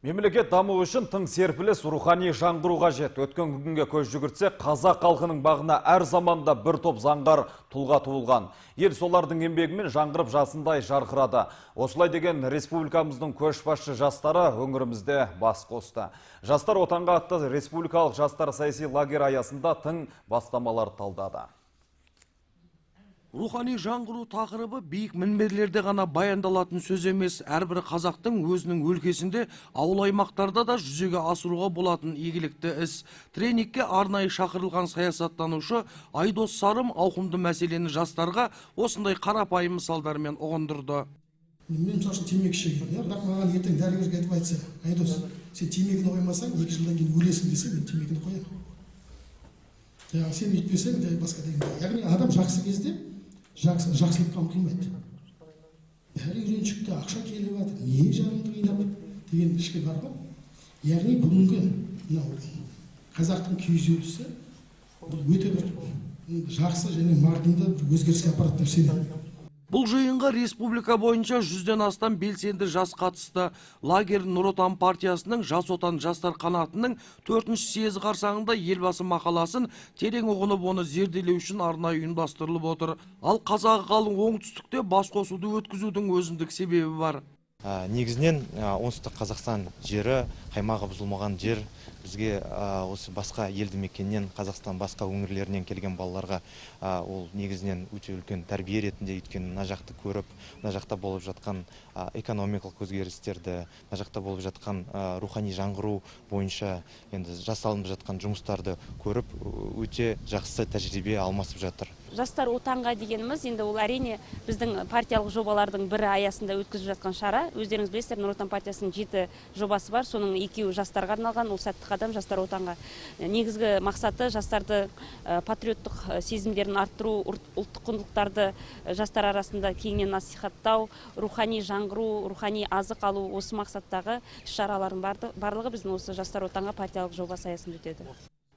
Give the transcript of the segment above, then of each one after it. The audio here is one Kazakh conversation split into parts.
Мемлекет даму үшін тың серпіліс рухани жаңғыру қажет. Өткен күнге көз жүгіртсе, қазақ халқының бағына әр заманда бір топ заңғар тұлға туылған. Ел солардың еңбегімен жаңғырып жасындай жарқырады. Осылай деген республикамыздың көшбасшы жастары өңірімізде бас қосты. Жастар отанға атты республикалық жастар саяси лагерь аясында тың бастамалар талдады. Рухани жаңғыру тақырыбы биік мінберлерде ғана баяндалатын сөз емес, әрбір қазақтың өзінің өлкесінде, ауыл аймақтарда да жүзеге асыруға болатын игілікті іс. Тренингке арнайы шақырылған саясаттанушы Айдос Сарым ауқымды мәселені жастарға осындай қарапайым мысалдармен ұғындырды. Мен мысалы темекі шегемін, бірақ маған ертең дәрігерге айтып айтса, Айдос, сен темекіні қоймасаң, 2 жылдан кейін өлесің десе, мен темекіні қоямын. Сен үйтпесең, басқа деген. Яғни адам жақсы кезде жақсылыққа ұмтылмайды. Бәрі үйреншікті, ақша келіп жатыр, не жанымды қинап деген ішкі бар ғой. Яғни бүгінгі қазақтың күйіз үрдісі бұл өте бір жақсы және мардымды өзгеріске апарады деп сенемін. Бұл жиынға республика бойынша 100-ден астам белсенді жас қатысты. Лагерь Нұр Отан партиясының Жас Отан жастар қанатының 4-ші съезі қарсаңында елбасы мақаласын терең ұғынып, оны зерделеу үшін арнайы ұйымдастырылып отыр. Ал қазағы қалың оңтүстікте бас қосуды өткізудің өзіндік себебі бар. Негізінен оңтүстік Қазақстан жері, қаймағы бұзылмаған жер, бізге осы басқа елді мекеннен, Қазақстан басқа өңірлерінен келген балаларға ол негізінен өте үлкен тәрбие ретінде, өйткені мына жақты көріп, мына жақта болып жатқан экономикалық өзгерістерді, мына жақта болып жатқан рухани жаңғыру бойынша енді жасалынып жатқан жұмыстарды көріп, өте жақсы тәжірибе алмасып жатыр. Жастар отанға дегеніміз, енді ол әрине біздің партиялық жобалардың бірі аясында өткізіп жатқан шара. Өздеріңіз білесіздер, Нұр Отан партиясының 7 жобасы бар, соның 2-і жастарға арналған, ол сәтті қадам жастар отанға. Негізгі мақсаты жастарды патриоттық сезімдерін арттыру, ұлттық құндылықтарды жастар арасында кеңінен насихаттау, рухани жаңғыру, рухани азық алу, осы мақсаттағы шаралардың барлығы біздің осы жастар отанға партиялық жобасы аясында өтеді.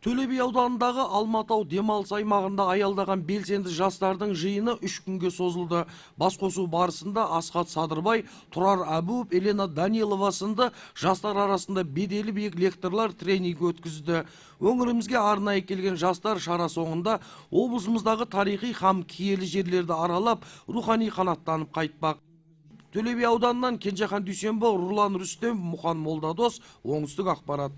Төле би ауданындағы Алматау демалыс аймағында аялдаған белсенді жастардың жиыны 3 күнге созылды. Басқосу барысында Асхат Садырбай, Тұрар Әбуов, Елена Данилова сынды жастар арасында беделі биік лекторлар тренинг өткізді. Өңірімізге арнайы келген жастар шара соңында облысымыздағы тарихи һәм киелі жерлерді аралап, рухани қанаттанып қайтпақ. Төле би ауданынан Кенжехан Дүйсенбі, Руслан Рүстем, Мұхан Молдадос, оңтүстік ақпарат.